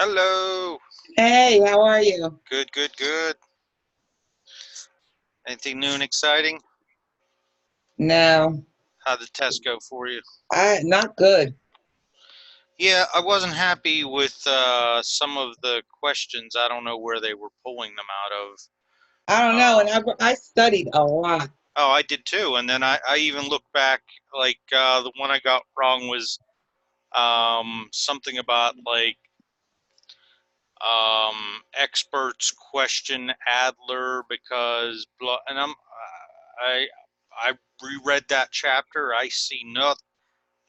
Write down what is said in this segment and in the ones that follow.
Hello. Hey, how are you? Good, good, good. Anything new and exciting? No, How'd the test go for you? I not good. Yeah, I wasn't happy with some of the questions. I don't know where they were pulling them out of. I don't know, and Um, I studied a lot. oh, I did too. And then I even looked back, like the one I got wrong was something about like experts question Adler because blah, and I I reread that chapter. I see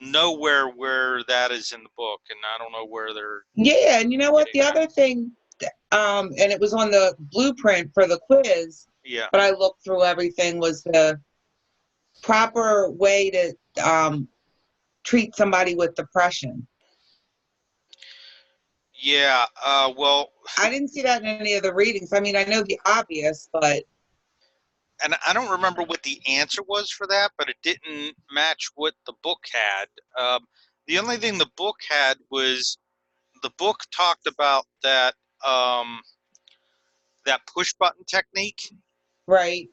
nowhere where that is in the book, and I don't know where they're Yeah, and you know what? getting The that. other thing, and it was on the blueprint for the quiz, Yeah, but I looked through everything was the proper way to treat somebody with depression. yeah. Well, I didn't see that in any of the readings. I mean, I know the obvious, but and I don't remember what the answer was for that, but it didn't match what the book had. The only thing the book had was the book talked about um, that push button technique. right.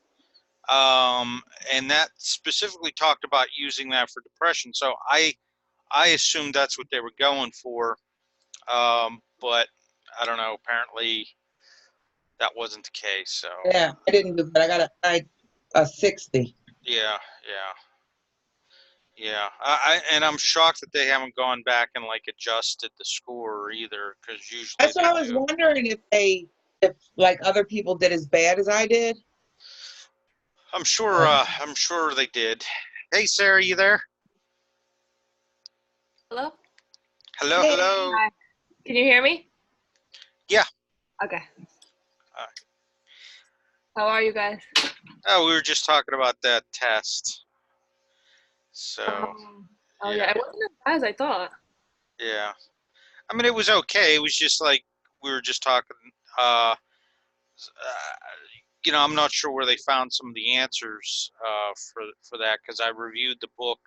Um, and that specifically talked about using that for depression. So I assumed that's what they were going for, but I don't know. Apparently, that wasn't the case. So Yeah, I didn't do that. I got a 60. yeah, yeah, yeah. And I'm shocked that they haven't gone back and like adjusted the score either, because usually That's what they I was do. wondering if like other people did as bad as I did. I'm sure. But I'm sure they did. Hey, Sarah, you there? Hello? Hello, hey, hello. Hi. Can you hear me? Yeah. Okay. Uh, How are you guys? oh, we were just talking about that test. So Oh yeah, yeah, it wasn't as bad as I thought. yeah. I mean, it was okay. It was just like we were just talking. Uh, I'm not sure where they found some of the answers for that because I reviewed the book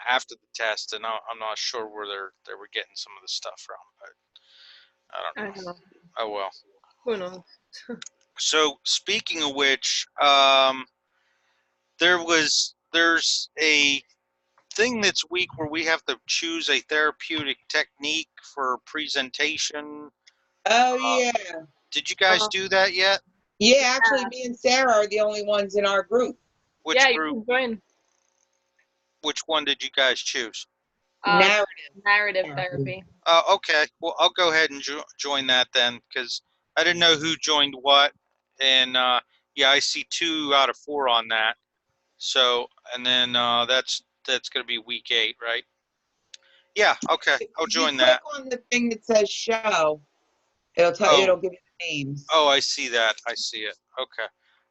after the test, and I'm not sure where they were getting some of the stuff from. But I don't I know. don't know. Oh well. Who knows? So speaking of which, there's a thing this week where we have to choose a therapeutic technique for presentation. oh Uh, yeah, did you guys Um, do that yet? yeah. Actually, yeah, me and Sarah are the only ones in our group. Which yeah, you group? can join Which one did you guys choose? uh Narrative narrative therapy. therapy. Okay. Well, I'll go ahead and join that then, because I didn't know who joined what, and yeah, I see 2 out of 4 on that. So, and then that's gonna be week 8, right? Yeah. Okay. I'll If you join click that. on the thing that says show, it'll tell you. Oh, It'll give you the names. oh, I see that. I see it. Okay.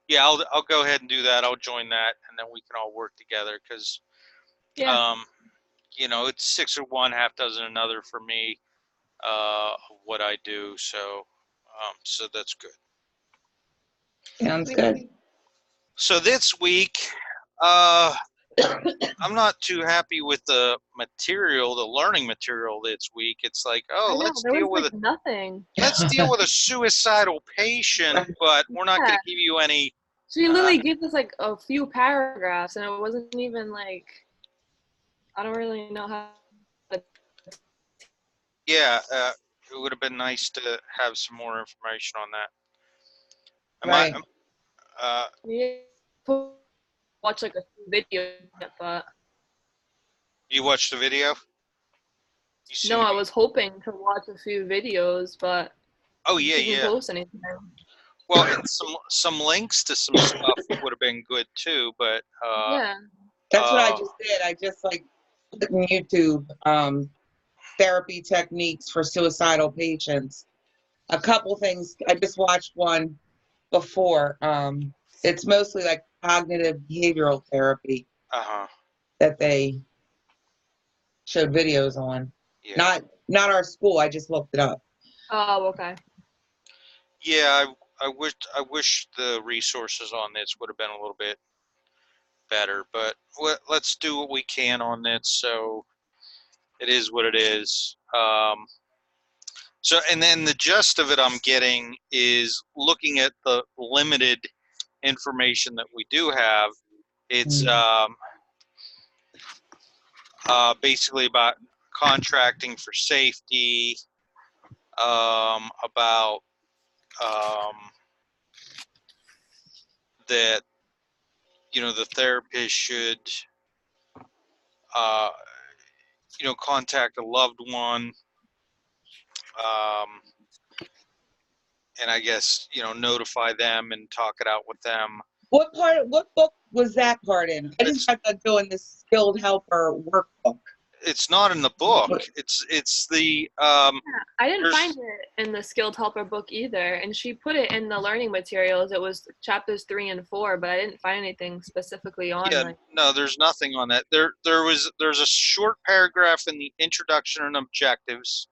Yeah, I'll go ahead and do that. I'll join that, and then we can all work together because Yeah. um, it's six of one, half dozen another for me. What I do, so that's good. Sounds We- good. So this week, uh, I'm not too happy with the material, the learning material this week. It's like, I oh, know, there was like nothing. let's deal with a suicidal patient, but we're not going Yeah. to give you any. She Uh, literally gave us like a few paragraphs and it wasn't even like I don't really know how to yeah, it would have been nice to have some more information on that. Am I? Right. Uh, yeah, watch like a few videos, but you watched the video? You seen no, the? I was hoping to watch a few videos, but Oh you yeah, didn't yeah. post anything. Well, and some links to some stuff would have been good too, but Yeah. That's what I uh, just did. I just like put in YouTube therapy techniques for suicidal patients. A couple things. I just watched one before. It's mostly like cognitive behavioral therapy uh-huh, that they showed videos on. yeah, Not our school. I just looked it up. Oh, okay. yeah. I wish the resources on this would have been a little bit better, but let's do what we can on this. So it is what it is. So, and then the gist of it I'm getting is looking at the limited information that we do have. It's basically about contracting for safety, about that, the therapist should, uh, contact a loved one, um, and I guess, notify them and talk it out with them. What book was that part in? I just got done doing this skilled helper workbook. It's not in the book. It's the Yeah, I didn't there's- find it in the skilled helper book either, and she put it in the learning materials. It was chapters 3 and 4, but I didn't find anything specifically on yeah, like. no, there's nothing on that. There's a short paragraph in the introduction and objectives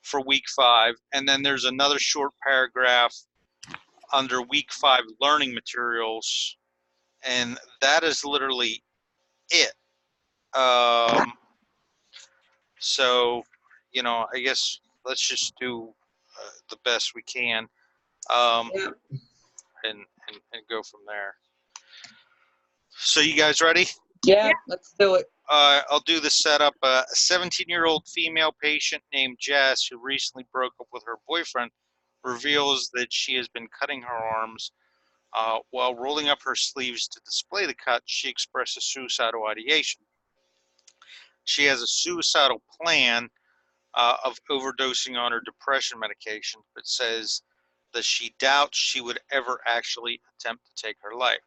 for week 5, and then there's another short paragraph under week 5 learning materials, and that is literally it. So, I guess let's just do the best we can, Yeah. and go from there. So, you guys ready? Yeah, let's do it. I'll do the setup. A 17-year-old female patient named Jess, who recently broke up with her boyfriend, reveals that she has been cutting her arms. While rolling up her sleeves to display the cut, she expresses suicidal ideation. She has a suicidal plan of overdosing on her depression medication, but says that she doubts she would ever actually attempt to take her life.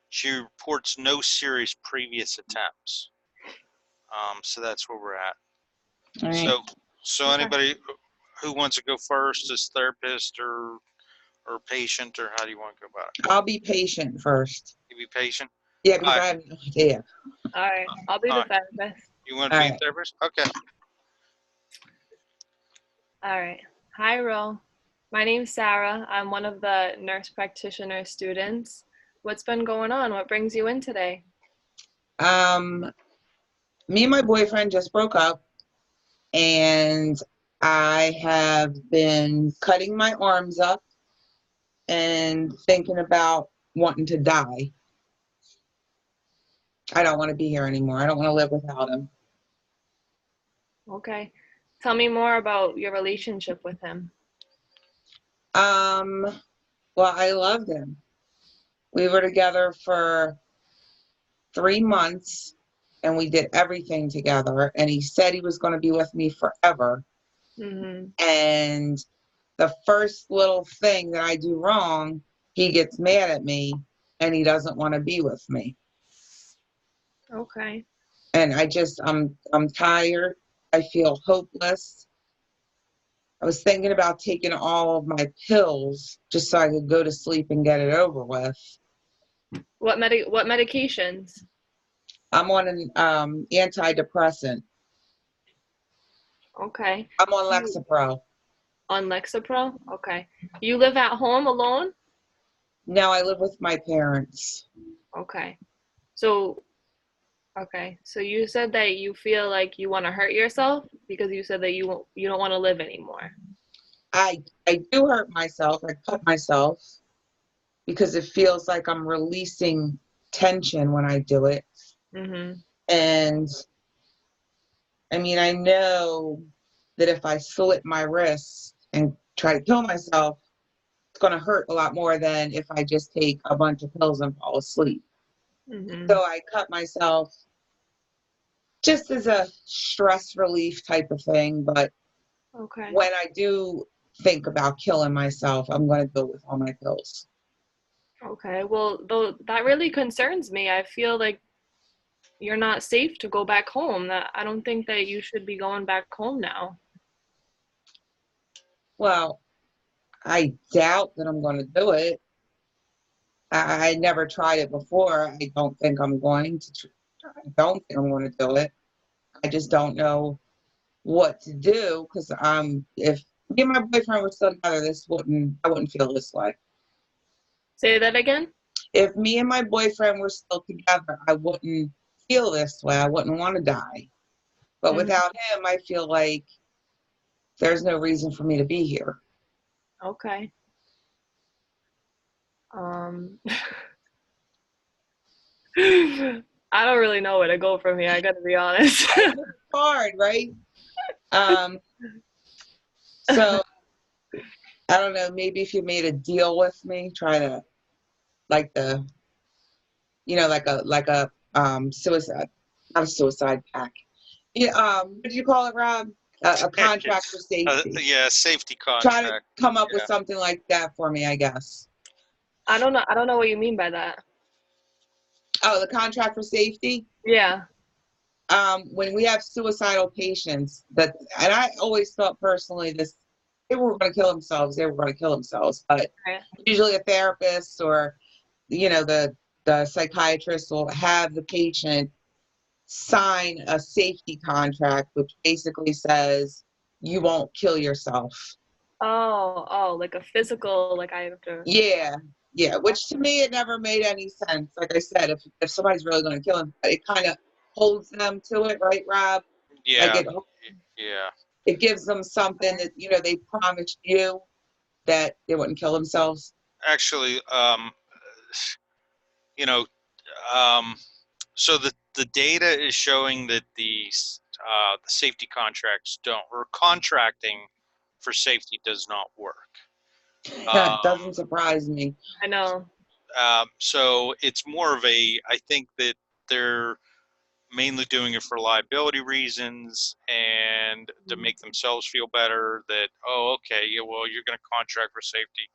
She reports no serious previous attempts. So that's where we're at. All right. So anybody who wants to go first as therapist or patient, or how do you want to go about it? I'll be patient first. You be patient? Yeah, because All I have no idea. All right, I'll be All the therapist. You want to All be a right. therapist? Okay. All right. Hi, Ro. My name's Sarah. I'm one of the nurse practitioner students. What's been going on? What brings you in today? Me and my boyfriend just broke up, and I have been cutting my arms up and thinking about wanting to die. I don't want to be here anymore. I don't want to live without him. Okay. Tell me more about your relationship with him. Well, I loved him. We were together for 3 months, and we did everything together, and he said he was going to be with me forever. Mm-hmm. And the first little thing that I do wrong, he gets mad at me, and he doesn't want to be with me. Okay. And I'm tired. I feel hopeless. I was thinking about taking all of my pills just so I could go to sleep and get it over with. What medications? I'm on an antidepressant. Okay. I'm on Lexapro. On Lexapro? Okay. You live at home alone? No, I live with my parents. Okay. So you said that you feel like you want to hurt yourself because you said that you don't want to live anymore. I do hurt myself. I cut myself because it feels like I'm releasing tension when I do it. Mm-hmm. And I mean, I know that if I slit my wrists and try to kill myself, it's going to hurt a lot more than if I just take a bunch of pills and fall asleep. Mm-hmm. So I cut myself just as a stress relief type of thing. But Okay. when I do think about killing myself, I'm going to go with all my pills. Okay. Well, though that really concerns me. I feel like you're not safe to go back home. That I don't think that you should be going back home now. Well, I doubt that I'm going to do it. I never tried it before. I don't think I'm going to. I don't think I'm going to do it. I just don't know what to do because if me and my boyfriend were still together, I wouldn't feel this way. Say that again? If me and my boyfriend were still together, I wouldn't feel this way. I wouldn't want to die. But Mhm. without him, I feel like there's no reason for me to be here. Okay. I don't really know where to go from here. I gotta be honest. It's hard, right? So I don't know, maybe if you made a deal with me, try to like the, like a suicide, not a suicide pact. Yeah, what do you call it, Rob? A contract for safety. Yeah, safety Try to contract. come up with Yeah. something like that for me, I guess. I don't know what you mean by that. Oh, the contract for safety? Yeah. When we have suicidal patients, and I always thought personally this, they were going to kill themselves, but Okay. usually a therapist or, the psychiatrist will have the patient sign a safety contract, which basically says you won't kill yourself. Oh, like a physical, like I have to. Yeah, yeah. Which to me, it never made any sense. Like I said, if somebody's really going to kill him, it kind of holds them to it, right, Rob? Like Yeah. Yeah. it gives them something that they promised you that they wouldn't kill themselves. Actually, you know, um, so the data is showing that the safety contracts don't, or contracting for safety does not work. It doesn't surprise me. I know. So it's more of I think that they're mainly doing it for liability reasons and to make themselves feel better that, oh, okay, yeah, well, you're going to contract for safety.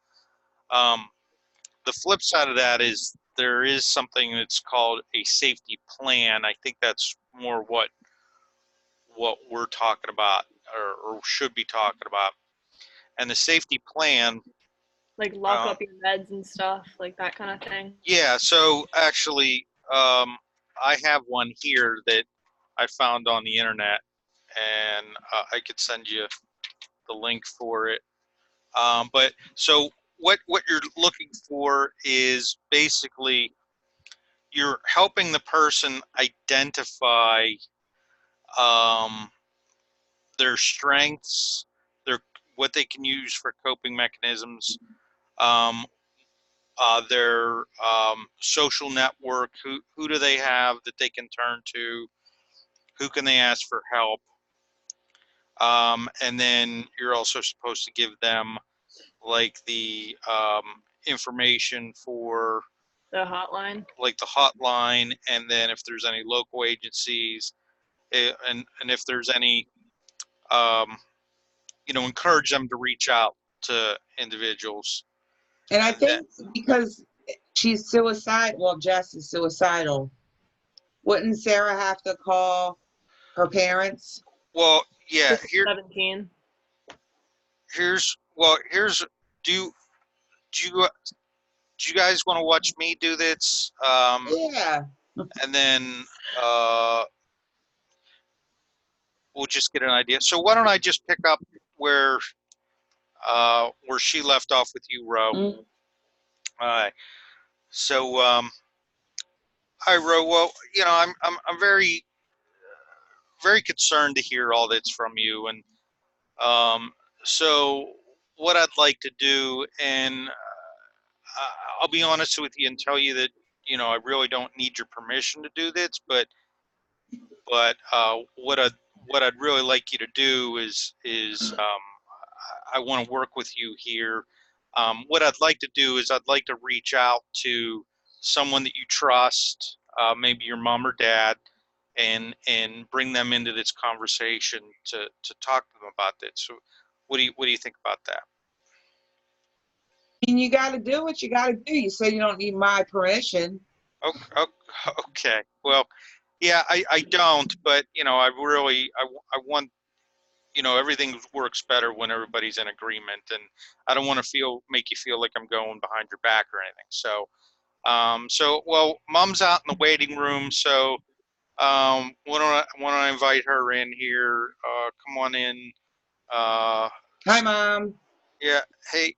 The flip side of that is there is something that's called a safety plan. I think that's more what we're talking about or should be talking about. And the safety plan, Like lock up your meds and stuff, like that kind of thing. yeah, so actually, I have one here that I found on the internet, and I could send you the link for it. But so what you're looking for is basically you're helping the person identify their strengths, their what they can use for coping mechanisms, um, their social network. Who do they have that they can turn to? Who can they ask for help? And then you're also supposed to give them like the information for The hotline. like the hotline, and then if there's any local agencies, and if there's any, um, encourage them to reach out to individuals. And I And then, think because she's suicidal, well, Jess is suicidal, wouldn't Sarah have to call her parents? well, yeah, 17. here's do you do you do you guys want to watch me do this? Yeah. And then we'll just get an idea. So why don't I just pick up where she left off with you, Ro? Mm. All right. So hi, Ro. Well, I'm very concerned to hear all this from you, and um, so what I'd like to do, and I'll be honest with you and tell you that I really don't need your permission to do this, but what I'd really like you to do is I want to work with you here. What I'd like to do is I'd like to reach out to someone that you trust, maybe your mom or dad, and bring them into this conversation to talk to them about this. So, what do you think about that? I mean, you got to do what you got to do. You say you don't need my permission. Okay. Well, yeah, I don't, but I want everything works better when everybody's in agreement, and I don't want to make you feel like I'm going behind your back or anything. So, well, Mom's out in the waiting room, so why don't I invite her in here? Come on in. Hi, Mom. Yeah. Hey,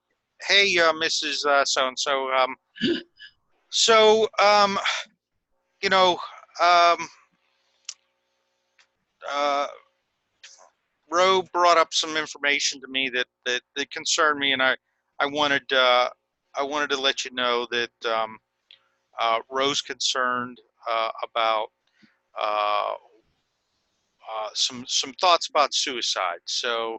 Mrs. So and so. So, you know, um, uh, Ro brought up some information to me that concerned me, and I wanted I wanted to let you know that Ro's concerned about uh, some thoughts about suicide. So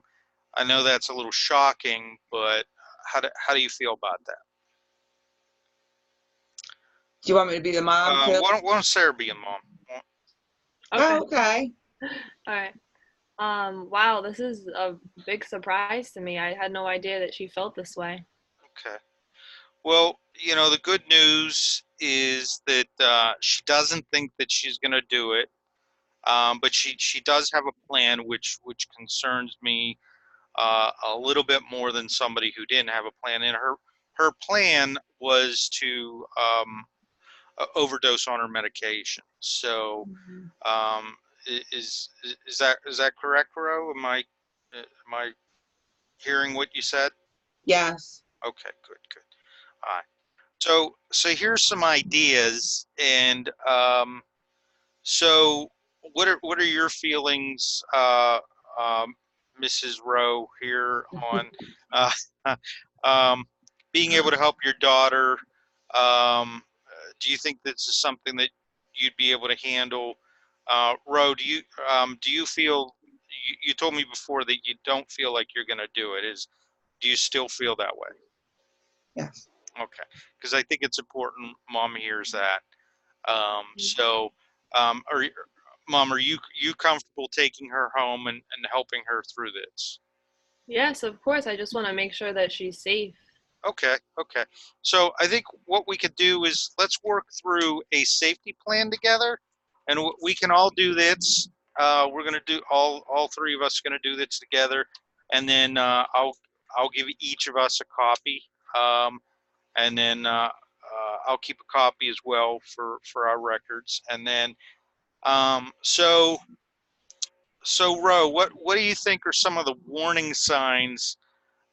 I know that's a little shocking, but how do you feel about that? Do you want me to be the mom too? Why don't Sarah be a mom? Okay. Oh, okay. All right. Wow, this is a big surprise to me. I had no idea that she felt this way. Okay. Well, the good news is that she doesn't think that she's going to do it, but she does have a plan, which concerns me a little bit more than somebody who didn't have a plan. And her plan was to overdose on her medication. So, Mhm. is that correct, Ro? Am I hearing what you said? Yes. Okay, good, good. All right. So here's some ideas, and so what are your feelings, Mrs. Rowe, here on uh, um, being able to help your daughter? Do you think this is something that you'd be able to handle? Rowe, do you feel you told me before that you don't feel like you're going to do it? Do you still feel that way? Yes. Okay, because I think it's important Mom hears that. So, are Mom, are you comfortable taking her home and helping her through this? Yes, of course. I just want to make sure that she's safe. Okay, okay. So I think what we could do is let's work through a safety plan together, and we can all do this. We're gonna do all three of us are gonna do this together, and then I'll give each of us a copy. And then I'll keep a copy as well for our records. And then so Ro, what do you think are some of the warning signs?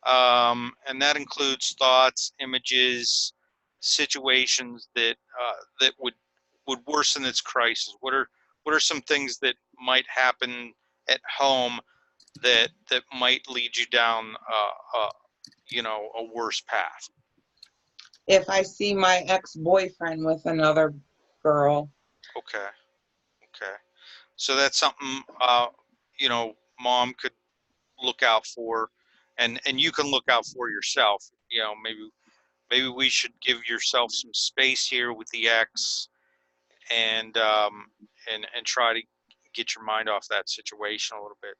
And that includes thoughts, images, situations that would worsen its crisis. What are some things that might happen at home that might lead you down a worse path? If I see my ex-boyfriend with another girl, Okay. Okay. So that's something Mom could look out for, and you can look out for yourself. Maybe we should give yourself some space here with the ex, and try to get your mind off that situation a little bit.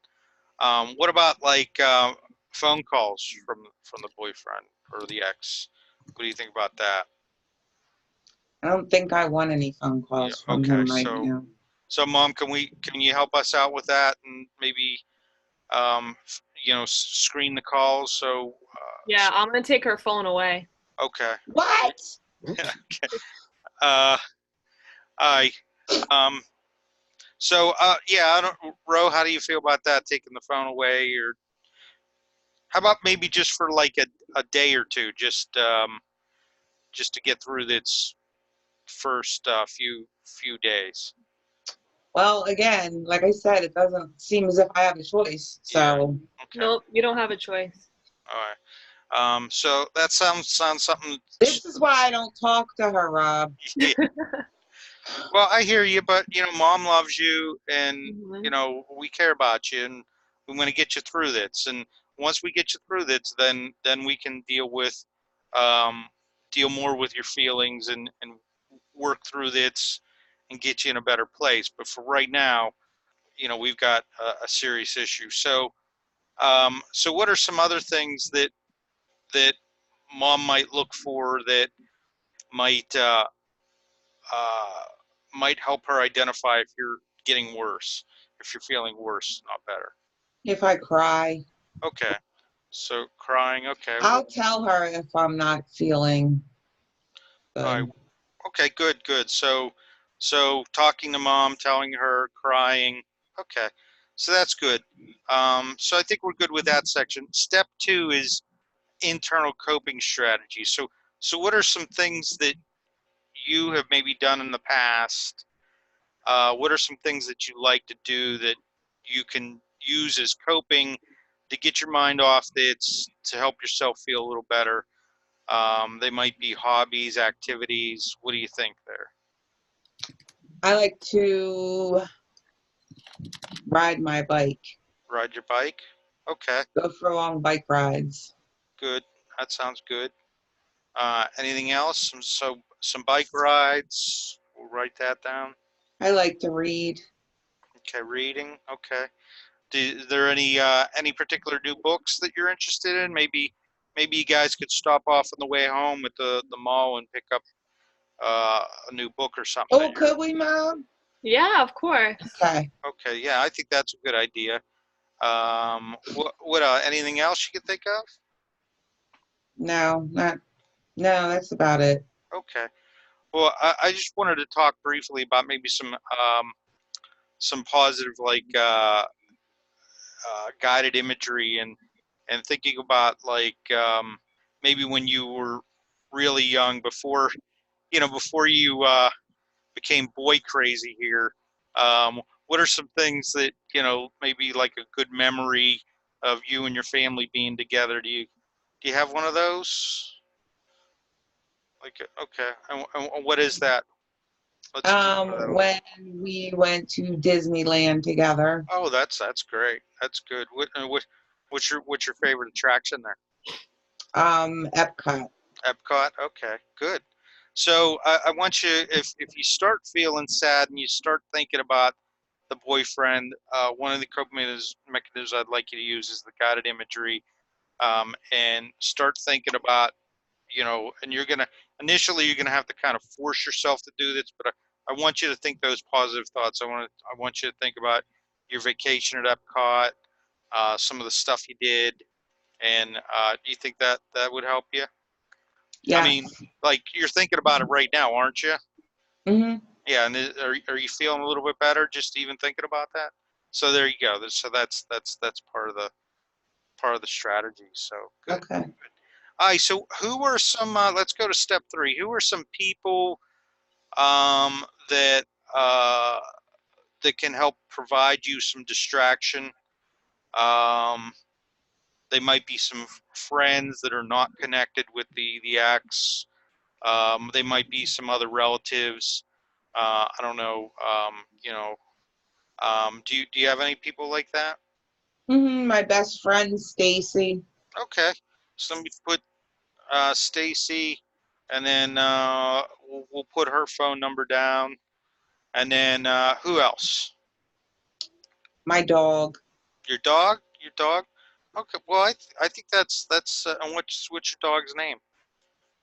What about like phone calls from the boyfriend or the ex? What do you think about that? I don't think I want any phone Yeah. calls from Okay. him right So now. so Mom, can you help us out with that and maybe screen the calls. So, Yeah, I'm gonna take her phone away. okay. What? Uh, I, um, yeah, I don't, Ro, how do you feel about that? Taking the phone away, or how about maybe just for like a day or two, just to get through this first few days. Well, again, like I said, it doesn't seem as if I have a choice. Yeah. So Okay. Nope, you don't have a choice. All right. So that sounds something. this is why I don't talk to her, Rob. Yeah. Well, I hear you, but Mom loves you, and Mhm. we care about you, and we want to get you through this. And once we get you through this, then we can um, deal more with your feelings and work through this and get you in a better place. But for right now, we've got a serious issue. So what are some other things that Mom might look for that might uh, might help her identify if you're getting worse, if you're feeling worse, not better? If I cry, Okay. So crying. Okay. I'll tell her if I'm not feeling All right. good. Okay. Good. Good. So talking to Mom, telling her, crying. Okay. So that's good. So I think we're good with that section. Step 2 is internal coping strategies. So what are some things that you have maybe done in the past? What are some things that you like to do that you can use as coping to get your mind off it's to help yourself feel a little better. They might be hobbies, activities. What do you think there? I like to ride my bike, Ride your bike? Okay, go for long bike rides. good. That sounds good. Anything else? Some bike rides. We'll write that down. I like to read. Okay, reading. Okay. Is there any particular new books that you're interested in? Maybe you guys could stop off on the way home at the mall and pick up a new book or something. Oh, could we, Mom? Yeah, of course. Okay. Okay, yeah, I think that's a good idea. What anything else you could think of? No, not. No, that's about it. Okay. Well, I just wanted to talk briefly about maybe some positive like guided imagery and thinking about like maybe when you were really young before you became boy crazy here. What are some things that maybe like a good memory of you and your family being together? Do you have one of those? Like okay, and what is that? Let's talk about that a little. When we went to Disneyland together, Oh, that's great. That's good. What's your favorite attraction there? Epcot. Epcot. Okay, good. So I want you, if you start feeling sad and you start thinking about the boyfriend, one of the coping mechanisms I'd like you to use is the guided imagery, and start thinking about, and initially you're gonna have to kind of force yourself to do this, but I want you to think those positive thoughts. I want you to think about your vacation at Epcot, some of the stuff you did, and do you think that would help you? I Yes. mean, like you're thinking about it right now, aren't you? Hmm. Yeah, and are you feeling a little bit better just even thinking about that? So there you go. So that's part of the strategy. So good. Okay. All right. So who are some? Let's go to step 3. Who are some people that that can help provide you some distraction? Um, they might be some friends that are not connected with the ex. They might be some other relatives. I don't know. Do you have any people like that? My best friend, Stacy. Okay. So let me put Stacy, and then we'll put her phone number down, and then who else? My dog. Your dog? Your dog? Okay. Well, I think that's and what's your dog's name?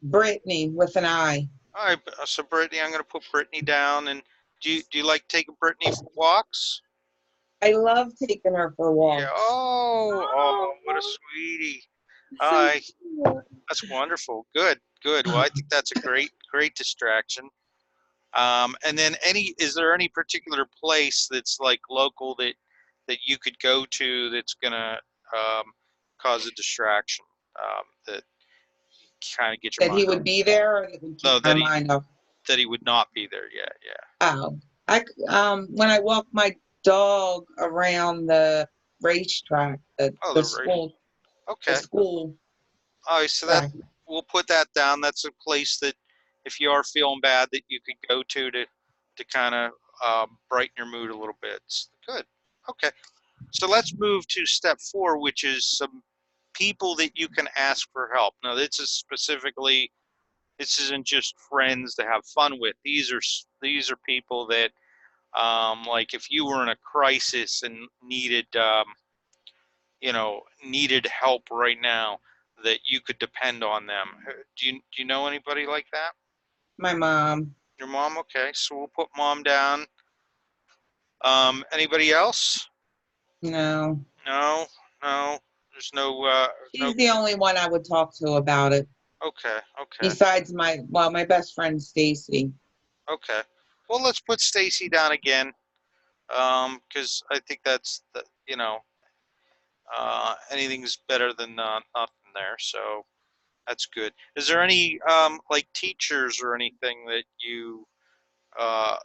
Brittany with an I. All right. So Brittany, I'm going to put Brittany down. And do you like taking Brittany for walks? I love taking her for Yeah. walks. Oh, what a sweetie. All So right. cute. That's wonderful. Good, good. Well, I think that's a great distraction. And then is there any particular place that's like local that you could go to that's gonna cause a distraction, that kind of get your That he mind would off? be there or that would keep No, my mind off. that he would not be there. Yeah, yeah. Oh, when I walk my dog around the racetrack, the Oh, the the race. school, the Okay. school All right. So track. we'll put that down. That's a place that if you are feeling bad, that you could go to kind of brighten your mood a little bit. Good. Okay. So let's move to step 4, which is some people that you can ask for help. Now, this isn't just friends to have fun with. These are people that, like, if you were in a crisis and needed help right now, that you could depend on them. Do you know anybody like that? My mom. Your mom? Okay, so we'll put mom down. Anybody else? No, No, no. There's no. she's the only one I would talk to about it. Okay, okay, Besides my best friend Stacy. okay. Well, let's put Stacy down again, because I think that's anything's better than nothing there. So that's good. Is there any like teachers or anything uh,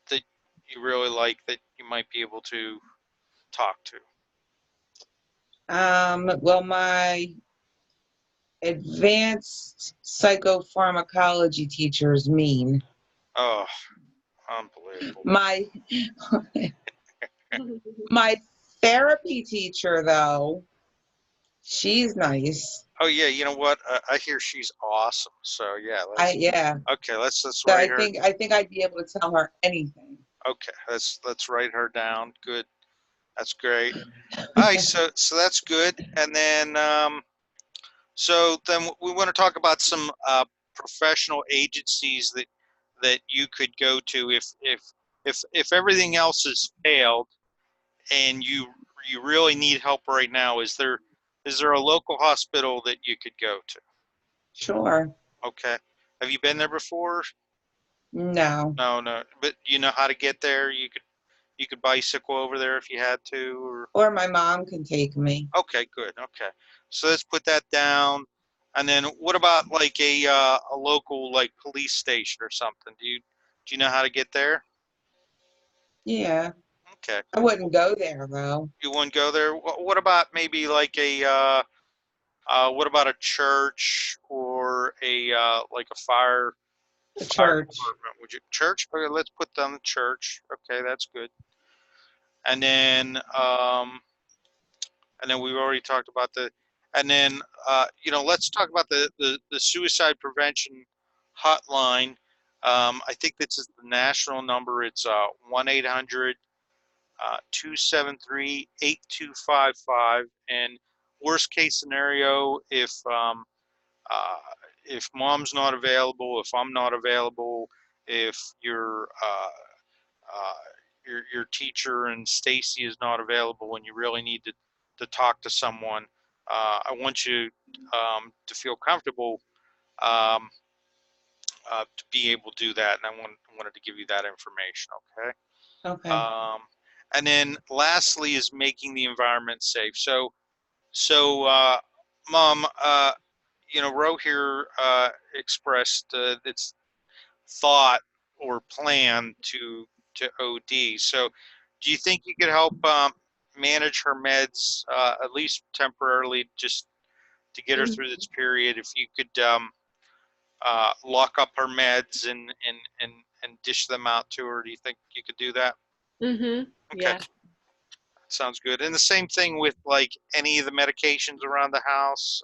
that you really like that you might be able to talk to? Well, my advanced psychopharmacology teacher is mean. Oh, unbelievable. My therapy teacher, though, she's nice. Oh yeah, you know what? I hear she's awesome. So yeah, let's Yeah. okay. Let's So write her. I think I'd be able to tell her anything. Okay, let's write her down. Good. That's great. All right, so that's good. And then so then we want to talk about some professional agencies that you could go to if everything else has failed and you really need help right now. Is there a local hospital that you could go to? Sure. Okay. Have you been there before? No. No, no. But you know how to get there. You could bicycle over there if you had to, or Or my mom can take me. okay, good. Okay. So let's put that down. And then what about like a local like police station or something? Do you know how to get there? Yeah. Okay. I wouldn't go there, though. You wouldn't go there. What about maybe like what about a church or a like a The fire church. department? Would you church? Okay, let's put down the church. Okay, that's good. And then we've already talked about and then let's talk about the suicide prevention hotline. I think this is the national number. It's 1-800 273-8255. And worst case scenario, uh, if mom's not available, if I'm not available, if uh, your teacher and Stacy is not available and you really need to talk to someone, I want you to feel comfortable to be able to do that. And wanted to give you that information, okay? Okay. Um, and then lastly is making the environment safe. So Mom, Ro here expressed its thought or plan to OD. So, do you think you could help manage her meds at least temporarily, just to get her through this period? If you could lock up her meds and dish them out to her, do you think you could do that? Mm-hmm. Okay, Yeah. sounds good. And the same thing with like any of the medications around the house.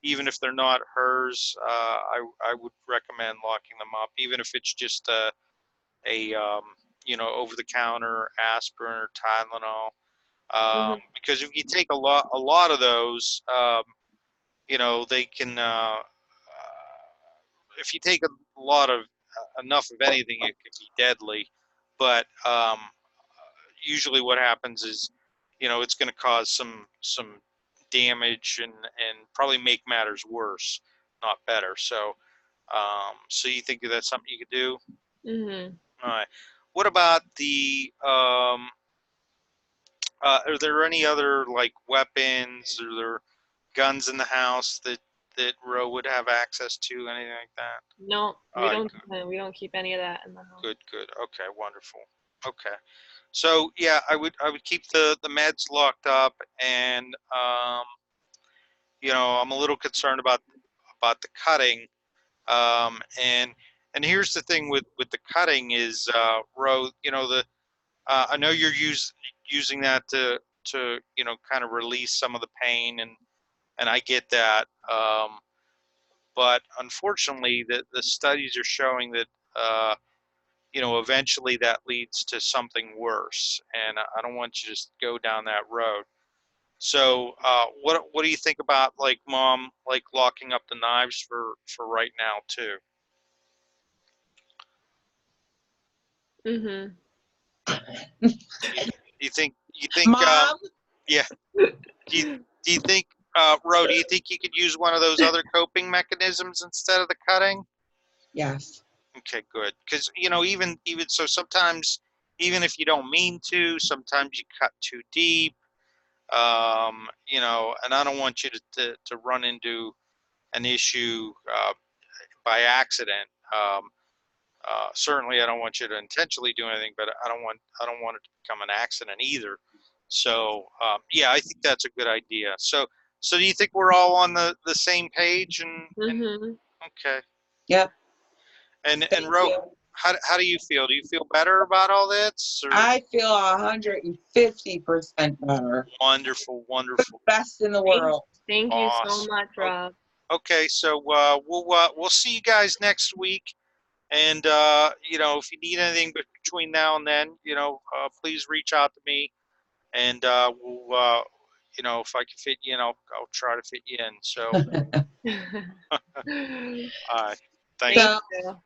Even if they're not hers, I would recommend locking them up, even if it's just a over the counter aspirin or Tylenol, Mm-hmm. because if you take a lot of those, they can if you take a lot of enough of anything, it could be deadly. But usually what happens is it's going to cause some damage and probably make matters worse, not better. So you think that's something you could do? Mm-hmm. All right. What about the are there any other like weapons, or there guns in the house that Ro would have access to, anything like that? No, All right, good, we don't keep any of that in the house. good, good. Okay, wonderful. Okay. So yeah, I would keep the meds locked up, and I'm a little concerned about the cutting. And here's the thing with the cutting is, Ro, the I know you're using that to kind of release some of the pain, and I get that. But unfortunately, the studies are showing that eventually that leads to something worse, and I don't want you to just go down that road. So, what do you think about, like, Mom, like locking up the knives for right now too? Mm-hmm. You think Mom? yeah, do you think Ro, do you think you could use one of those other coping mechanisms instead of the cutting? Yes. Okay, good. Because even so, sometimes even if you don't mean to, sometimes you cut too deep. And I don't want you to run into an issue by accident. Certainly, I don't want you to intentionally do anything, but I don't want it to become an accident either. So yeah, I think that's a good idea. So do you think we're all on the same page? And Mm-hmm. okay. Yep. And Thank Ro, you. how do you feel? Do you feel better about all this? Or I feel 150% better. wonderful, wonderful, Best in the world. Thank you so awesome. much, Rob. Okay, so we'll see you guys next week. And you know, if you need anything between now and then, you know, please reach out to me, and we'll you know, if I can fit you in, I'll try to fit you in. So thanks. Thank So you.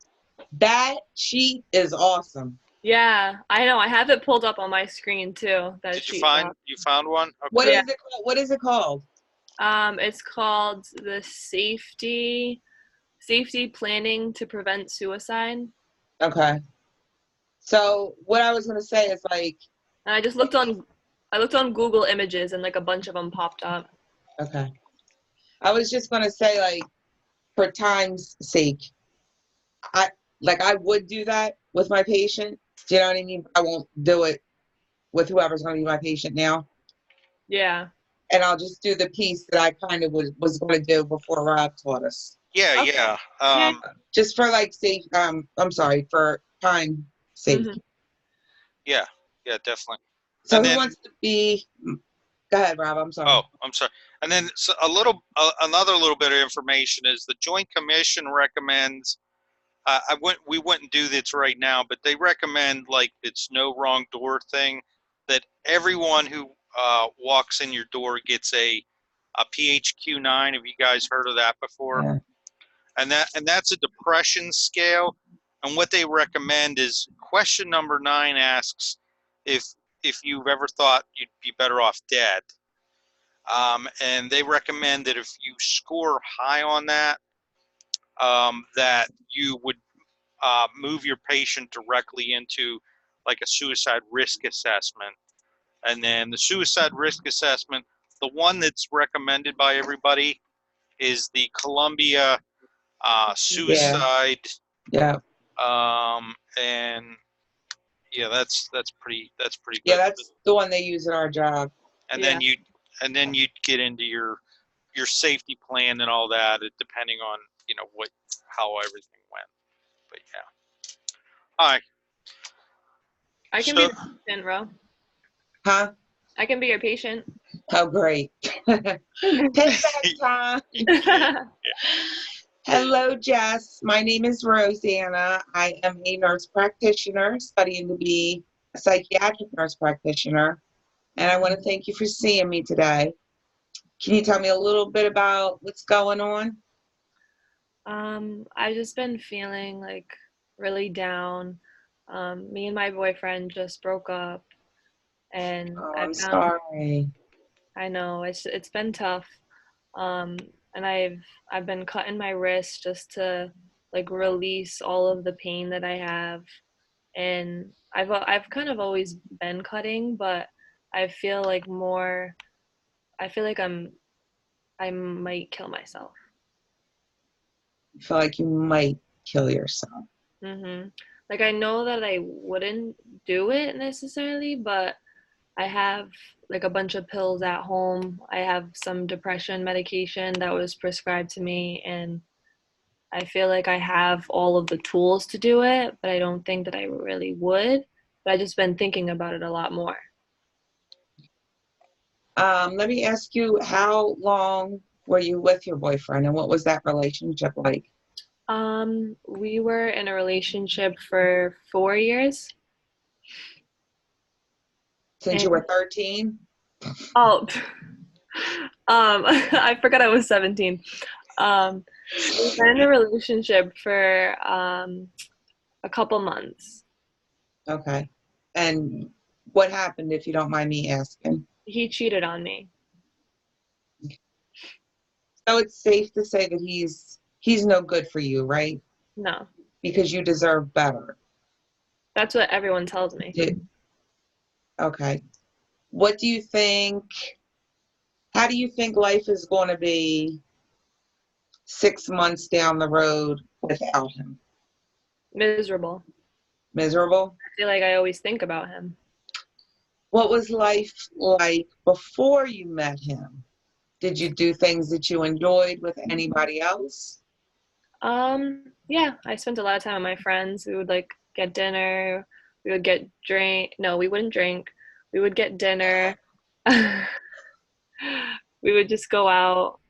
that sheet is awesome. Yeah, I know. I have it pulled up on my screen too. That Did you sheet find rock. one? What Okay. Yeah. is it called? What is it called? It's called the safety planning to prevent suicide. Okay. So what I was gonna say is like, And I looked on Google Images and like a bunch of them popped up. okay. I was just gonna say like, for time's sake, I would do that with my patient. Do you know what I mean? I won't do it with whoever's gonna be my patient now. Yeah. And I'll just do the piece that I kind of was gonna do before Rob taught us. Yeah, Okay. yeah. Yeah. Just for like safe, I'm sorry, for time sake. Mhm. Yeah, yeah, definitely. So And who then, wants to be? Go ahead, Rob. I'm sorry. oh, I'm sorry. And then so another little bit of information is the Joint Commission recommends. We wouldn't do this right now, but they recommend like it's no wrong door thing, that everyone who walks in your door gets a PHQ-9. Have you guys heard of that before? Yeah. And that's a depression scale. And what they recommend is question number 9 asks if you've ever thought you'd be better off dead. And they recommend that if you score high on that, that you would move your patient directly into like a suicide risk assessment. And then the suicide risk assessment, the one that's recommended by everybody, is the Columbia suicide. Yeah. And yeah, that's pretty Yeah, good. that's the one they use in our job. And Yeah. then you'd get into your safety plan and all that, depending on how everything went. But yeah. All right. I can So be the patient, Ro. Huh? I can be your patient. Oh, great. Payback time. Hello, Jess. My name is Rosanna. I am a nurse practitioner studying to be a psychiatric nurse practitioner. And I want to thank you for seeing me today. Can you tell me a little bit about what's going on? I've just been feeling like really down. Me and my boyfriend just broke up, and Oh, I I'm found sorry. I know it's been tough. Um, and I've been cutting my wrist just to like release all of the pain that I have. And I've kind of always been cutting, but I feel like more. I feel like I might kill myself. I feel like you might kill yourself. Like I know that I wouldn't do it necessarily, but I have like a bunch of pills at home. I have some depression medication that was prescribed to me, and I feel like I have all of the tools to do it, but I don't think that I really would. But I just been thinking about it a lot more. Let me ask you, how long were you with your boyfriend and what was that relationship like? We were in a relationship for 4 years. Since you And were 13? oh, I forgot I was 17. We've been in a relationship for a couple months. Okay. And what happened, if you don't mind me asking? He cheated on me. So it's safe to say that he's no good for you, right? No, Because you deserve better. that's what everyone tells me. Okay. What do you think, how do you think life is going to be 6 months down the road without him? Miserable. Miserable? I feel like I always think about him. What was life like before you met him? Did you do things that you enjoyed with anybody else? Yeah, I spent a lot of time with my friends. We would like get dinner. We would get drink. No, we wouldn't drink. We would get dinner. We would just go out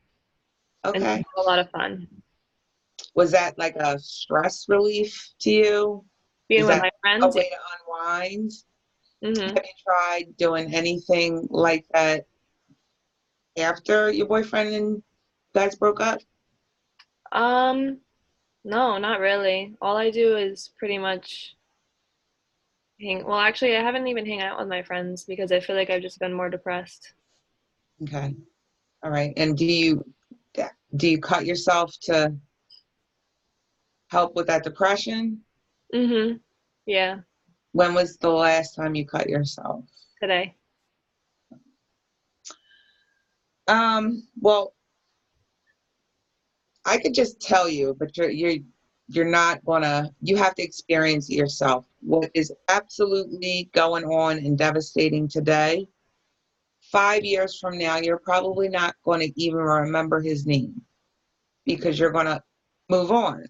and Okay. have a lot of fun. Was that like a stress relief to you? Being Is with that my a friends, way to unwind? yeah. Have you tried doing anything like that after your boyfriend and guys broke up? No, not really. All I do is pretty much well, actually, I haven't even hang out with my friends because I feel like I've just been more depressed. Okay. All right. And do you cut yourself to help with that depression? Mm-hmm. Yeah, When was the last time you cut yourself? today. Well, I could just tell you, but you're not gonna, you have to experience it yourself. What is absolutely going on and devastating today, 5 years from now, you're probably not going to even remember his name because you're going to move on.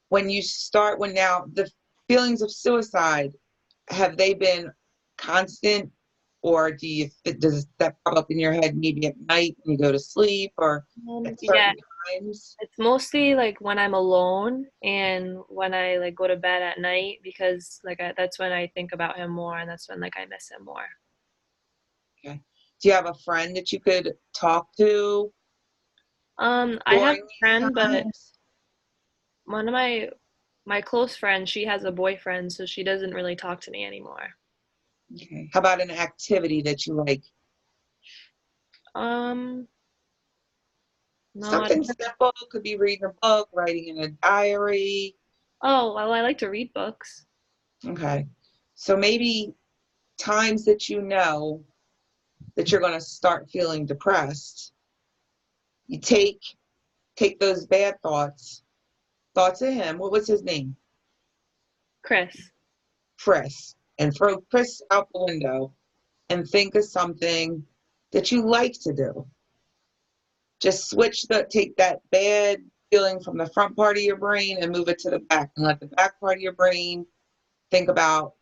When now the feelings of suicide, have they been constant, or does that pop up in your head maybe at night when you go to sleep or at Yeah, certain times? it's mostly like when I'm alone and when I like go to bed at night because that's when I think about him more and that's when like I miss him more. Okay. Do you have a friend that you could talk to I have during a these friend, but times? one of my close friends, she has a boyfriend, so she doesn't really talk to me anymore. Okay. How about an activity that you like? Um, no, I Something don't. simple, could be reading a book, writing in a diary. Oh, well, I like to read books. Okay. So maybe times that you know that you're going to start feeling depressed, you take those bad thoughts of him. What was his name? Chris. Chris. And throw Chris out the window and think of something that you like to do. Just take that bad feeling from the front part of your brain and move it to the back, and let the back part of your brain think about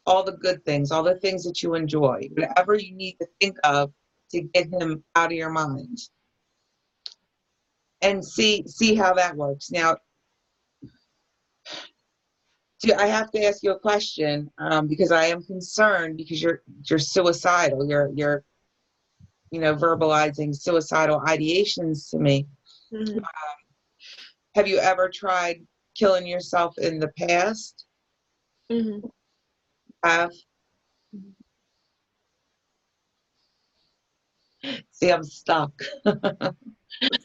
all the good things, all the things that you enjoy, whatever you need to think of to get him out of your mind, and see how that works. Now, I have to ask you a question, because I am concerned because you're suicidal. You're verbalizing suicidal ideations to me. Hmm. Have you ever tried killing yourself in the past? Hmm. Have See, I'm stuck.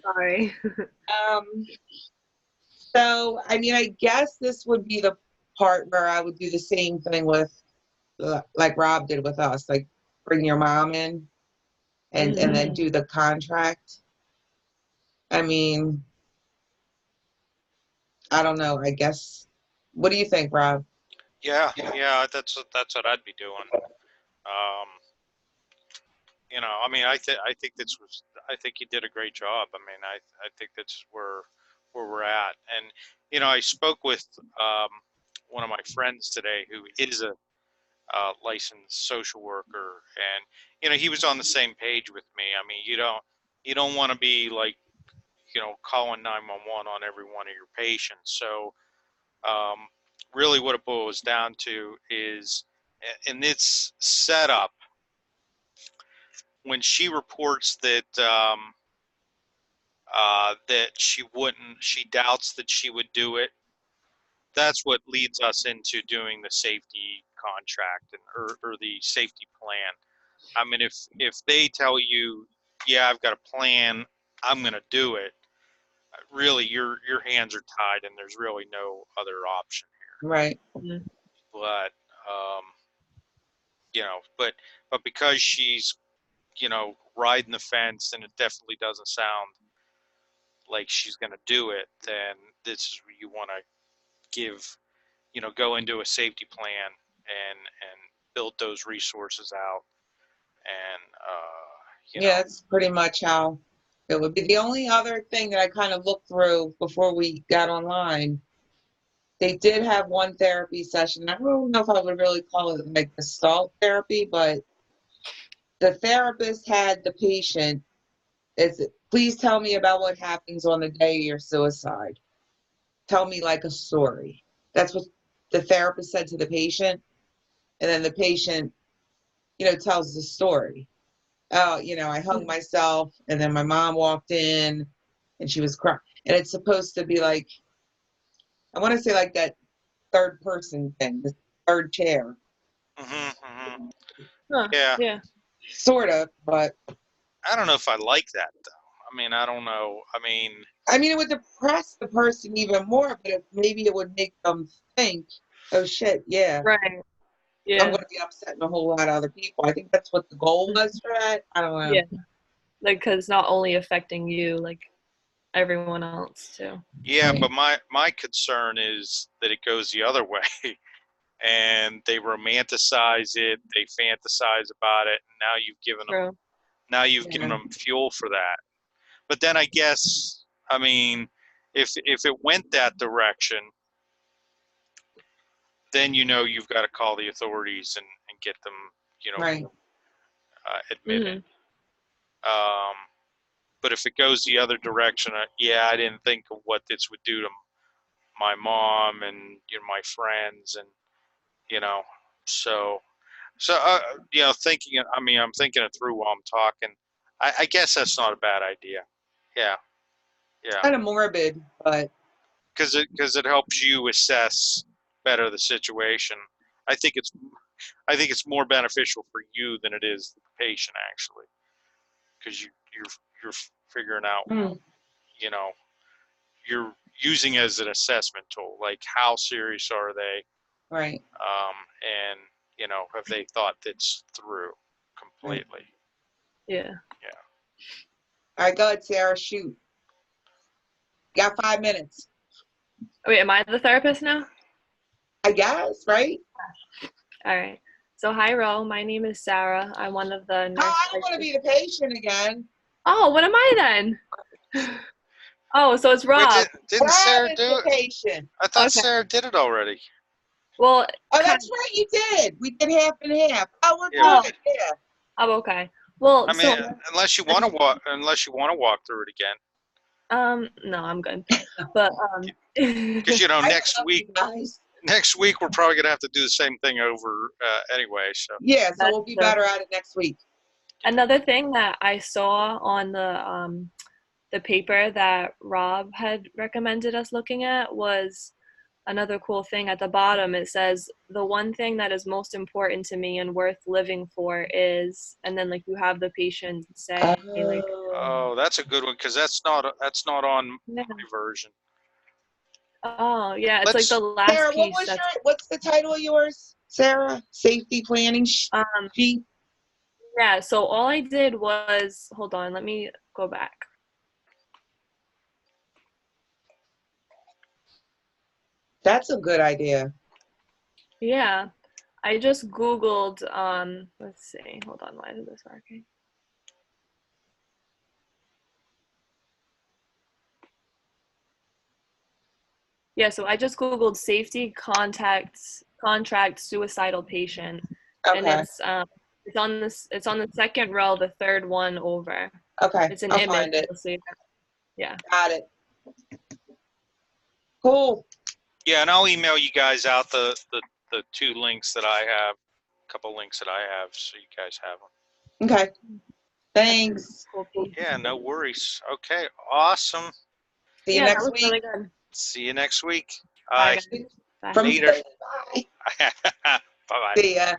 Sorry. Um, so, I mean, I guess this would be the part where I would do the same thing with, like Rob did with us, like bring your mom in and Hmm. then do the contract. I mean, I don't know. I guess. What do you think, Rob? Yeah, yeah, that's what I'd be doing. Um, I mean, I think you did a great job. I mean, I think that's where we're at. And I spoke with one of my friends today who is a licensed social worker, and he was on the same page with me. I mean, you don't want to be like calling 911 on every one of your patients. So um, really, what it boils down to is in this setup when she reports that she doubts that she would do it. That's what leads us into doing the safety contract or the safety plan. I mean, if they tell you, yeah, I've got a plan, I'm going to do it. Really, your hands are tied, and there's really no other option here. Right. But but because she's riding the fence, and it definitely doesn't sound like she's going to do it, then this is where you want to give go into a safety plan and build those resources out. And, Yeah, that's pretty much how it would be. The only other thing that I kind of looked through before we got online, they did have one therapy session. I don't know if I would really call it like Gestalt therapy, but the therapist had the patient please tell me about what happens on the day of your suicide. Tell me like a story. That's what the therapist said to the patient. And then the patient, tells the story. Oh, I hung myself, and then my mom walked in and she was crying. And it's supposed to be like, I want to say like that third person thing, the third chair. Huh, yeah. yeah. Sort of, but I don't know if I like that though. I mean, I don't know. I mean, it would depress the person even more, but maybe it would make them think, oh shit, yeah, Right. I'm Yeah. going to be upsetting a whole lot of other people. I think that's what the goal was for that. I don't know. Yeah. Like, because not only affecting you, like everyone else too. yeah, Right. but my concern is that it goes the other way, and they romanticize it, they fantasize about it, and True. now you've given them fuel for that. But then I guess, I mean, if it went that direction, then you've got to call the authorities and get them, Right. admitted. But if it goes the other direction, yeah, I didn't think of what this would do to my mom and my friends, and so thinking. I mean, I'm thinking it through while I'm talking. I guess that's not a bad idea. Yeah, yeah, Kind of morbid, but because it helps you assess better the situation. I think it's more beneficial for you than it is the patient, actually, because you're figuring out, you know you're using it as an assessment tool, like how serious are they, right. and have they thought this through completely. Yeah. All right, go ahead, Sarah. Shoot. Got 5 minutes. Wait, am I the therapist now? I guess, right? All right. So hi, Ro. My name is Sarah. I'm one of the Oh, nurse. I don't want to be the patient again. Oh, what am I then? Oh, so it's Wait, Rob. didn't Sarah Rob is do the it? patient. I thought Okay. Sarah did it already. Well, Oh, that's right, you did. We did half and half. Oh, we're Yeah, good. Yeah. I'm okay. Well, I mean, so unless you want to walk through it again, no, I'm good. But because I next love week you guys. we're probably gonna have to do the same thing over anyway. So Yeah, so that's we'll be better at it next week. another thing that I saw on the paper that Rob had recommended us looking at was another cool thing at the bottom. It says the one thing that is most important to me and worth living for is, and then like you have the patient say like, oh, that's a good one, because that's not on yeah. my version. Oh yeah, it's like the Let's last Sarah, piece. what's the title of yours? Sarah, safety planning sheet. Yeah, so all I did was, hold on, let me go back. That's a good idea. Yeah, I just Googled, let's see, hold on, why is this working? Yeah, so I just Googled safety contract suicidal patient, and Okay. it's on the second row, the third one over. Okay. It's an I'll image. find it. So yeah. Got it. Cool. Yeah, and I'll email you guys out the 2 links that I have, a couple links that I have, so you guys have them. Okay. Thanks. Cool piece. Yeah, no worries. Okay, awesome. See you Yeah, that next was week. really good. See you next week. Bye, Bye. guys. Bye. From Later. Bye. Bye-bye. See ya.